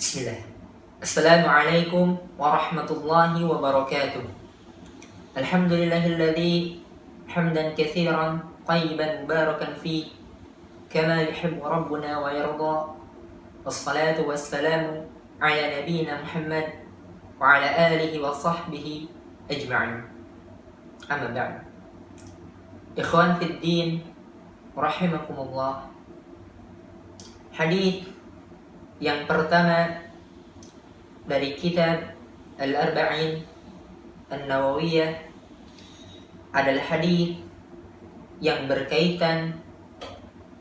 Bismillah. Assalamualaikum warahmatullahi wabarakatuh. Alhamdulillahilladzi hamdan katsiran tayyiban mubarakan fi kama yuhibbu rabbuna wa yarda. Wassalatu wassalamu ala nabiyyina Muhammad wa ala alihi wa sahbihi ajma'in. Amma ba'd. Ikhwan fid din rahimakumullah. Hadis yang pertama dari kitab Al-Arba'in An-Nawawiyah adalah hadis yang berkaitan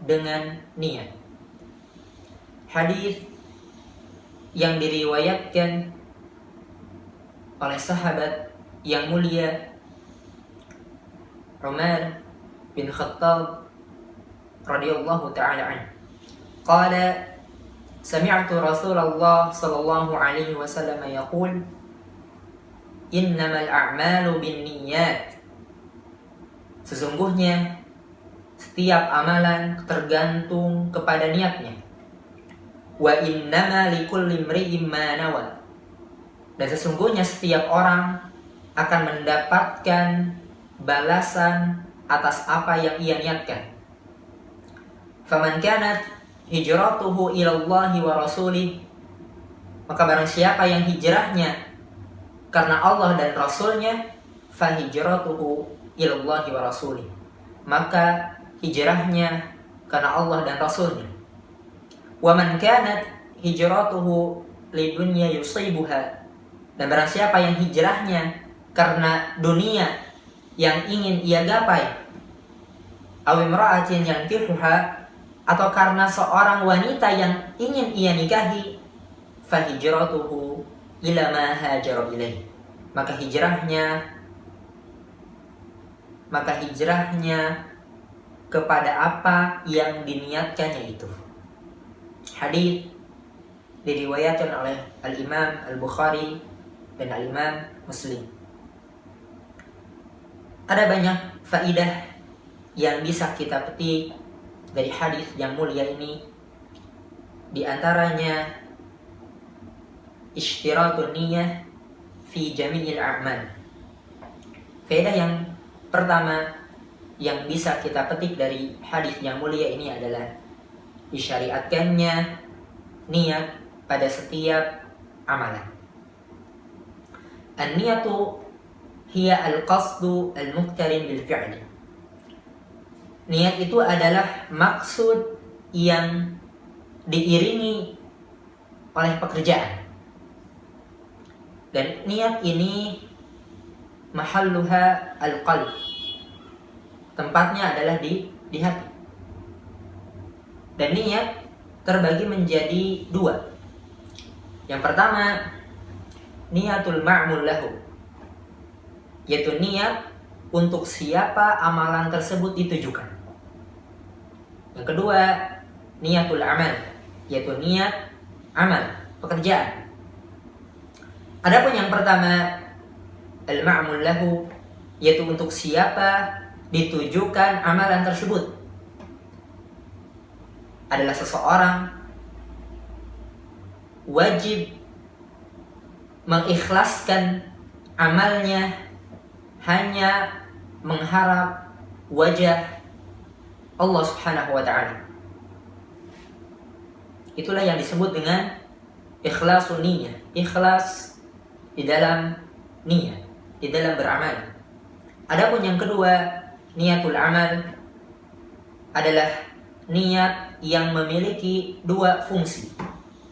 dengan niat. Hadis yang diriwayatkan oleh sahabat yang mulia Umar bin Khattab radhiyallahu ta'ala anhu. Qala sami'tu Rasulullah sallallahu alaihi wasallam yaqul innamal a'malu binniyat. Sesungguhnya setiap amalan tergantung kepada niatnya. Wa innama likulli imri'in ma nawa. Dan sesungguhnya setiap orang akan mendapatkan balasan atas apa yang ia niatkan. Faman kanat hijratuhu ilallahi wa rasulih, maka barang siapa yang hijrahnya karena Allah dan Rasulnya, fa hijratuhu ilallahi wa rasulih, maka hijrahnya karena Allah dan Rasulnya. Wa man kanat hijratuhu lidunya yusibuha, dan barang siapa yang hijrahnya karena dunia yang ingin ia gapai, aw imra'atin yankihuha, atau karena seorang wanita yang ingin ia nikahi, fa hijratuhu ila ma hajara ilaih, maka hijrahnya kepada apa yang diniatkannya itu. Hadis diriwayatkan oleh Al-Imam Al-Bukhari dan Al-Imam Muslim. Ada banyak faidah yang bisa kita petik dari hadis yang mulia ini. Di antaranya ishtiratun niyah fi jami'il a'mal. Faedah yang pertama yang bisa kita petik dari hadis yang mulia ini adalah disyariatkannya niat pada setiap amalan. An-niyatu hiya al-qasdu al-muqtarin bil fi'li. Niat itu adalah maksud yang diiringi oleh pekerjaan. Dan niat ini mahalluha al-qalb. Tempatnya adalah di hati. Dan niat terbagi menjadi dua. Yang pertama, niatul ma'mul lahu, yaitu niat untuk siapa amalan tersebut ditujukan. Yang kedua, niatul amal, yaitu niat amal, pekerjaan. Adapun yang pertama, al-ma'mul lahu, yaitu untuk siapa ditujukan amalan tersebut, adalah seseorang wajib mengikhlaskan amalnya hanya mengharap wajah Allah Subhanahu wa ta'ala. Itulah yang disebut dengan ikhlasun niyah, ikhlas di dalam niat, di dalam beramal. Adapun yang kedua, niatul amal, adalah niat yang memiliki dua fungsi.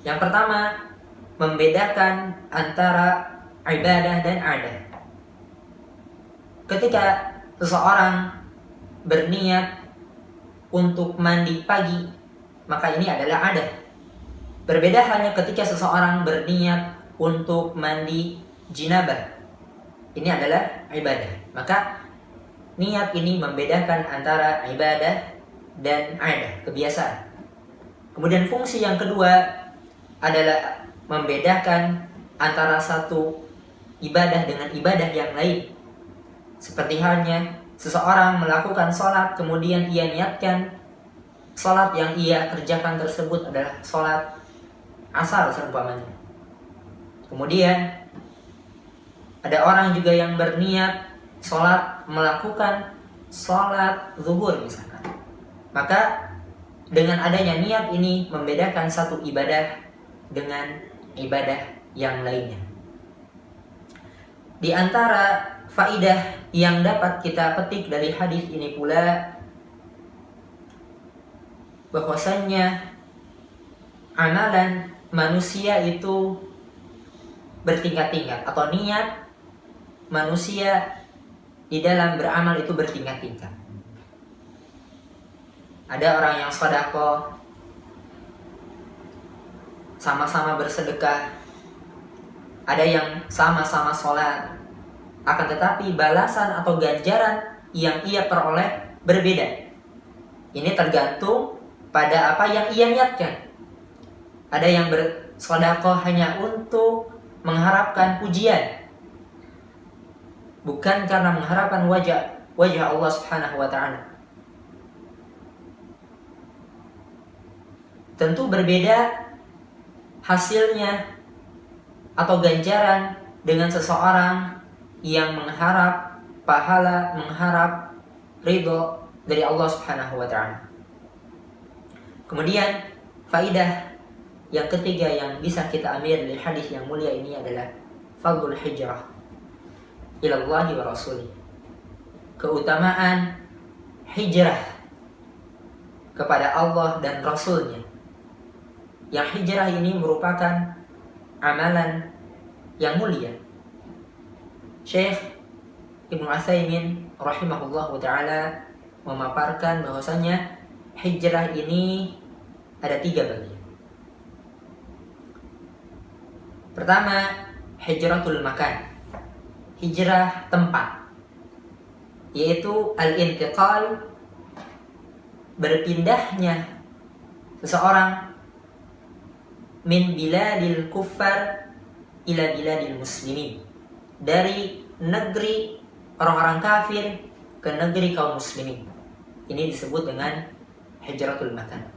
Yang pertama, membedakan antara ibadah dan adah. Ketika seseorang berniat untuk mandi pagi, maka ini adalah adah. Berbeda halnya ketika seseorang berniat untuk mandi jinabah, ini adalah ibadah. Maka niat ini membedakan antara ibadah dan adah, kebiasaan. Kemudian fungsi yang kedua adalah membedakan antara satu ibadah dengan ibadah yang lain. Seperti halnya seseorang melakukan sholat, kemudian ia niatkan sholat yang ia kerjakan tersebut adalah sholat asar seumpamanya. Kemudian ada orang juga yang berniat melakukan sholat zuhur misalkan. Maka dengan adanya niat ini membedakan satu ibadah dengan ibadah yang lainnya. Di antara faidah yang dapat kita petik dari hadis ini pula bahwasannya amalan manusia itu bertingkat-tingkat, atau niat manusia di dalam beramal itu bertingkat-tingkat. Ada orang yang sedekah, sama-sama bersedekah. Ada yang sama-sama sholat, akan tetapi balasan atau ganjaran yang ia peroleh berbeda. Ini tergantung pada apa yang ia niatkan. Ada yang bersedekah hanya untuk mengharapkan pujian, bukan karena mengharapkan wajah Allah Subhanahu wa taala. Tentu berbeda hasilnya atau ganjaran dengan seseorang yang mengharap pahala, mengharap ridho dari Allah Subhanahu wa taala. Kemudian faidah yang ketiga yang bisa kita ambil dari hadis yang mulia ini adalah fadlul hijrah ilallahi wa rasulih. Keutamaan hijrah kepada Allah dan Rasulnya. Yang hijrah ini merupakan amalan yang mulia. Syekh Ibnu Utsaimin rahimahullah ta'ala memaparkan bahwasanya hijrah ini ada 3 bagian. Pertama, hijratul makan, hijrah tempat, yaitu al-intiqal, berpindahnya seseorang min biladil kuffar ila biladil muslimin, dari negeri orang-orang kafir ke negeri kaum muslimin. Ini disebut dengan hijratul makan.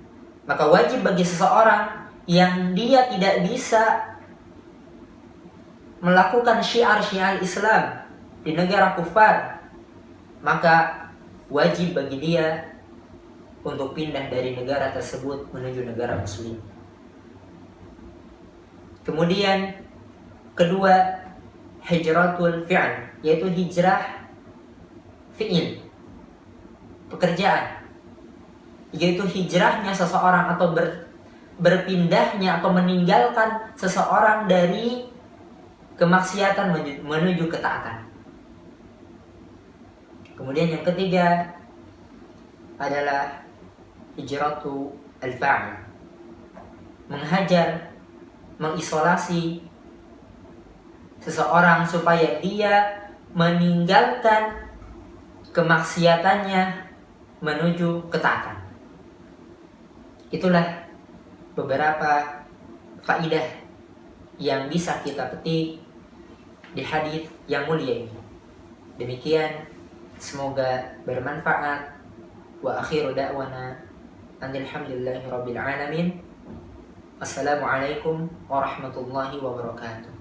Maka wajib bagi seseorang yang dia tidak bisa melakukan syiar-syiar Islam di negara kufar, maka wajib bagi dia untuk pindah dari negara tersebut menuju negara muslim. Kemudian kedua, hijratul fi'l, yaitu hijrah fi'il, pekerjaan, yaitu hijrahnya seseorang atau berpindahnya atau meninggalkan seseorang dari kemaksiatan menuju ketaatan. Kemudian yang ketiga adalah hijratu al-fa'il, menghajar, mengisolasi seseorang supaya dia meninggalkan kemaksiatannya menuju ketaatan. Itulah beberapa faidah yang bisa kita petik di hadis yang mulia ini. Demikian, semoga bermanfaat. Wa akhiru da'wana alhamdulillahi rabbil alamin. Assalamualaikum warahmatullahi wabarakatuh.